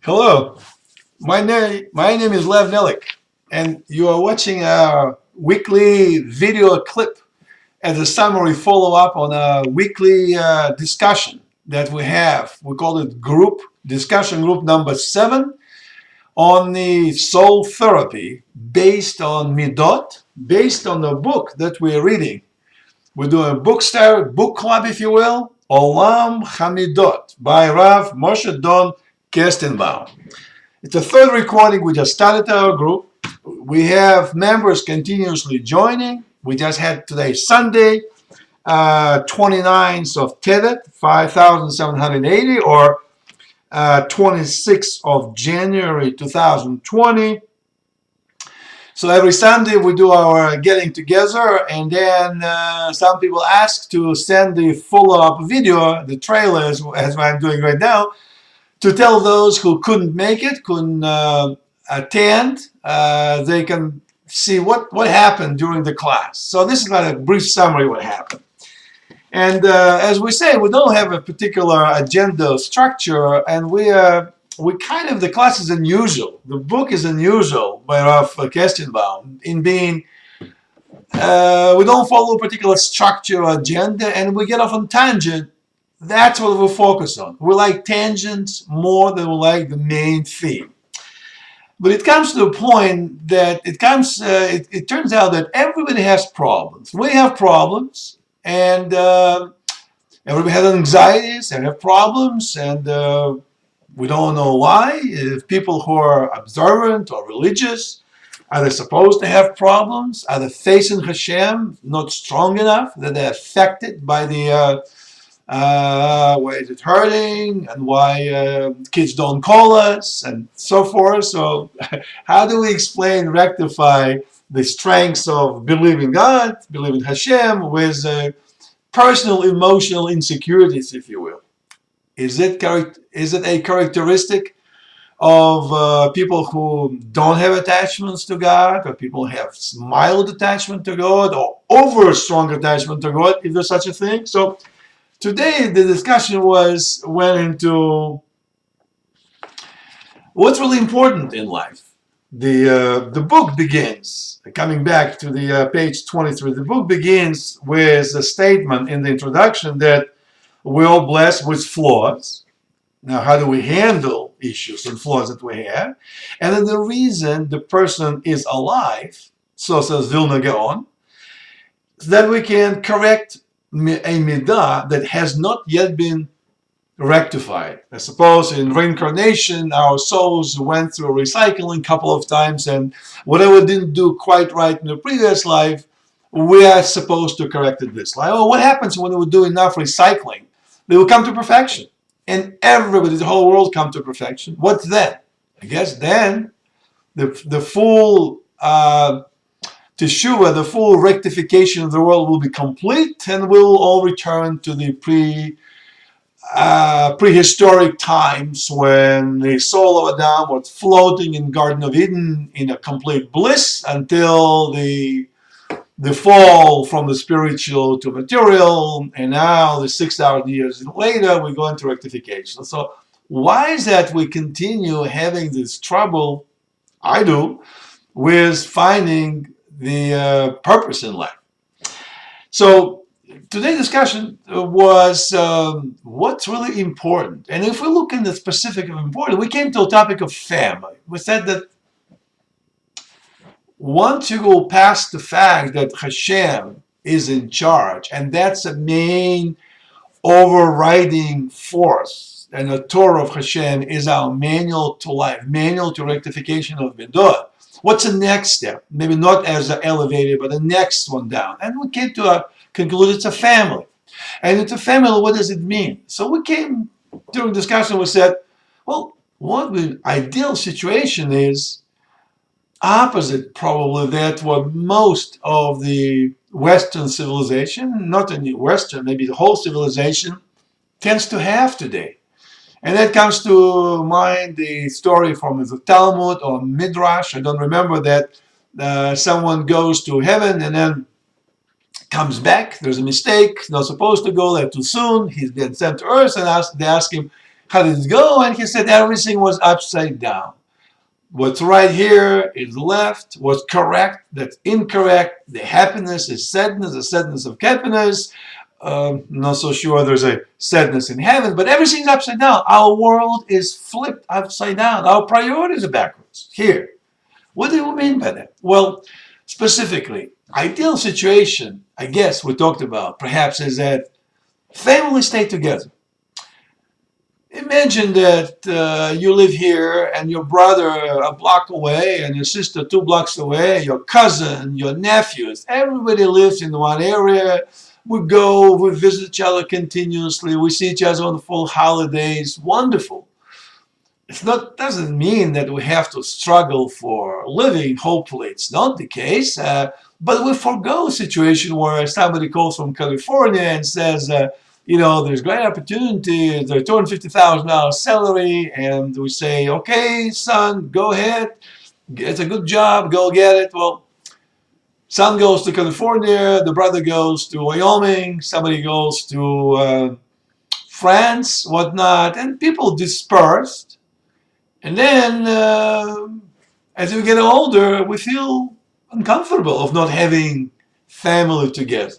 Hello, my name is Lev Nelik, and you are watching a weekly video clip as a summary follow-up on a weekly discussion that we have. We call it discussion group number 7 on the soul therapy based on Midot, based on the book that we're reading. We're doing a book club, if you will, Olam HaMidot by Rav Moshe Don Kerstenbaum. It's the third recording. We just started our group. We have members continuously joining. We just had today Sunday, 29th of Tevet, 5,780, or 26th of January 2020. So every Sunday we do our getting together, and then some people ask to send the follow-up video, the trailers, as I'm doing right now, to tell those who couldn't make it, couldn't attend, they can see what happened during the class. So this is like a brief summary of what happened. And as we say, we don't have a particular agenda structure, and the class is unusual. The book is unusual by Rav Kerstenbaum in being we don't follow a particular structure or agenda, and we get off on tangent. That's what we focus on. We like tangents more than we like the main theme. But it comes to the point that it turns out that everybody has problems. We have problems, and everybody has anxieties and have problems, and we don't know why. If people who are observant or religious, are they supposed to have problems? Are they facing Hashem not strong enough that they're affected by the why is it hurting, and why kids don't call us, and so forth. So how do we explain, rectify the strengths of believing God, believing Hashem, with personal emotional insecurities, if you will? Is it a characteristic of people who don't have attachments to God, or people who have mild attachment to God, or over strong attachment to God, if there's such a thing? So today, the discussion went into what's really important in life. The book begins, coming back to the page 23, the book begins with a statement in the introduction that we're all blessed with flaws. Now, how do we handle issues and flaws that we have? And then the reason the person is alive, so says Vilna Gaon, that we can correct a midah that has not yet been rectified. I suppose in reincarnation, our souls went through recycling a couple of times, and whatever didn't do quite right in the previous life, we are supposed to correct it this life. Oh, what happens when we do enough recycling? They will come to perfection, and everybody, the whole world, come to perfection. What's then? I guess then the full Teshuvah, the full rectification of the world, will be complete, and we'll all return to the prehistoric times when the soul of Adam was floating in Garden of Eden in a complete bliss until the fall from the spiritual to material, and now the 6,000 years later we go into rectification. So why is that we continue having this trouble, I do, with finding the purpose in life? So today's discussion was what's really important. And if we look in the specific of important, we came to a topic of family. We said that once you go past the fact that Hashem is in charge, and that's a main overriding force, and the Torah of Hashem is our manual to life, manual to rectification of Midot. What's the next step? Maybe not as an elevator, but the next one down. And we came to a conclusion: it's a family. And it's a family, what does it mean? So we came, during discussion, we said, well, what the ideal situation is opposite, probably, that what most of the Western civilization, not only Western, maybe the whole civilization, tends to have today. And that comes to mind the story from the Talmud or Midrash. I don't remember that someone goes to heaven and then comes back. There's a mistake. Not supposed to go there too soon. He's been sent to earth, and they ask him, How did it go? And he said everything was upside down. What's right here is left. What's correct, that's incorrect. The happiness is sadness, the sadness of happiness. Not so sure there's a sadness in heaven, but everything's upside down. Our world is flipped upside down. Our priorities are backwards here. What do you mean by that? Well, specifically, ideal situation, I guess we talked about, perhaps, is that families stay together. Imagine that you live here and your brother a block away and your sister 2 blocks away, your cousin, your nephews, everybody lives in one area. We go, we visit each other continuously, we see each other on the full holidays. Wonderful. Doesn't mean that we have to struggle for living. Hopefully it's not the case. But we forego a situation where somebody calls from California and says, there's great opportunity, there's $250,000 salary, and we say, okay, son, go ahead, it's a good job, go get it. Well, son goes to California, the brother goes to Wyoming, somebody goes to France, whatnot, and people dispersed. And then, as we get older, we feel uncomfortable of not having family together.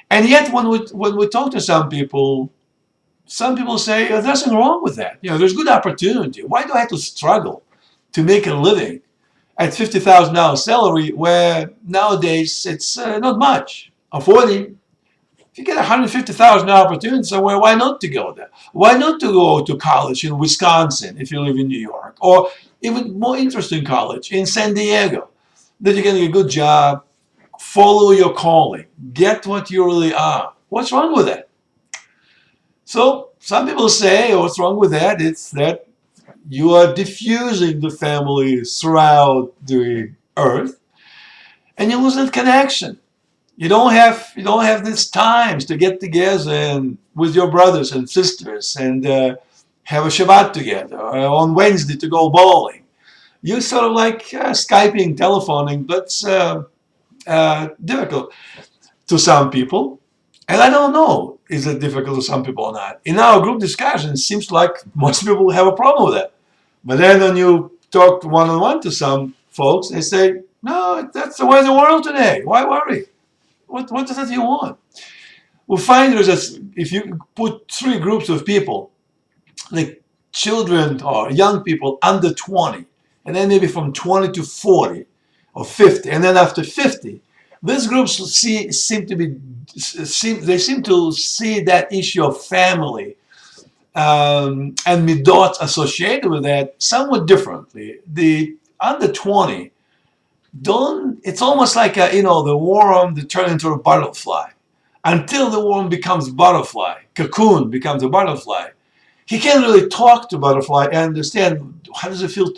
And yet, when we talk to some people say, there's nothing wrong with that. There's good opportunity. Why do I have to struggle to make a living at $50,000 salary where nowadays it's not much? Or 40. If you get $150,000 opportunity somewhere, why not to go there? Why not to go to college in Wisconsin if you live in New York? Or even more interesting college in San Diego. That you're getting a good job, follow your calling, get what you really are. What's wrong with that? So some people say, what's wrong with that? It's that you are diffusing the family throughout the earth and you lose that connection. You don't have these times to get together and with your brothers and sisters and have a Shabbat together, or on Wednesday to go bowling. You sort of like Skyping, telephoning, but difficult to some people. And I don't know, is it difficult to some people or not? In our group discussion, it seems like most people have a problem with that. But then when you talk one-on-one to some folks, they say, no, that's the way of the world today. Why worry? What does that you want? We'll find if you put 3 groups of people, like children or young people under 20, and then maybe from 20 to 40 or 50, and then after 50, these groups seem to see that issue of family and midot associated with that somewhat differently. The under 20 it's almost like the worm that turns into a butterfly. Until the worm becomes butterfly, cocoon becomes a butterfly, he can't really talk to butterfly and understand how does it feel,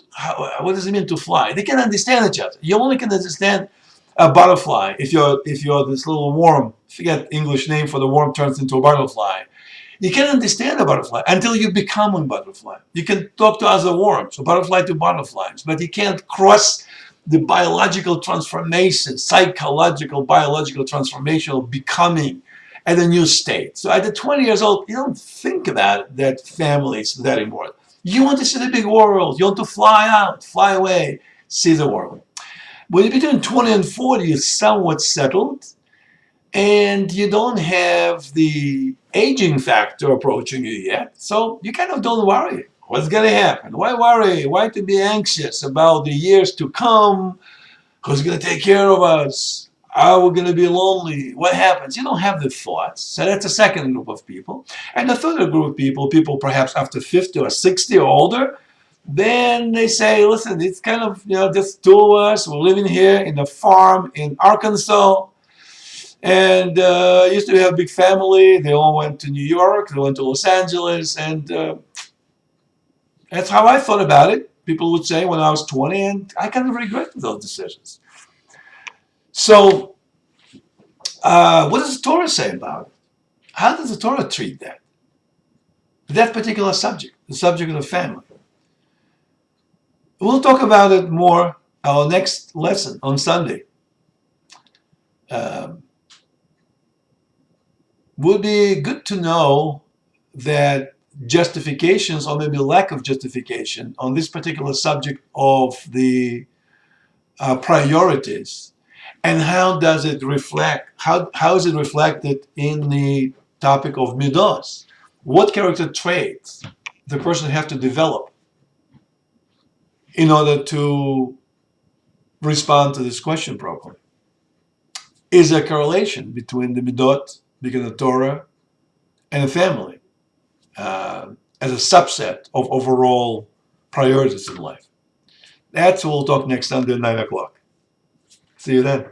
what does it mean to fly. They can't understand each other. You only can understand a butterfly if you're this little worm. Forget English name for the worm turns into a butterfly. You can't understand a butterfly until you become a butterfly. You can talk to other worms, so butterfly to butterflies, but you can't cross the biological transformation, psychological, biological transformation of becoming at a new state. So at the 20 years old, you don't think about that family is that important. You want to see the big world. You want to fly out, fly away, see the world. When you're between 20 and 40, you're somewhat settled, and you don't have the aging factor approaching you yet. So you kind of don't worry. What's going to happen? Why worry? Why to be anxious about the years to come? Who's going to take care of us? Are we going to be lonely? What happens? You don't have the thoughts. So that's a second group of people. And the third group of people perhaps after 50 or 60 or older, then they say, listen, it's kind of, just 2 of us. We're living here in a farm in Arkansas. And used to have a big family. They all went to New York. They went to Los Angeles. And that's how I thought about it. People would say when I was 20, and I kind of regret those decisions. So what does the Torah say about it? How does the Torah treat that particular subject, the subject of the family? We'll talk about it more our next lesson on Sunday. Would be good to know that justifications or maybe lack of justification on this particular subject of the priorities, and how does it reflect, how is it reflected in the topic of midos? What character traits the person have to develop in order to respond to this question properly? Is there a correlation between the midot, being the Torah, and a family as a subset of overall priorities in life? That's what we'll talk next Sunday at 9 o'clock. See you then.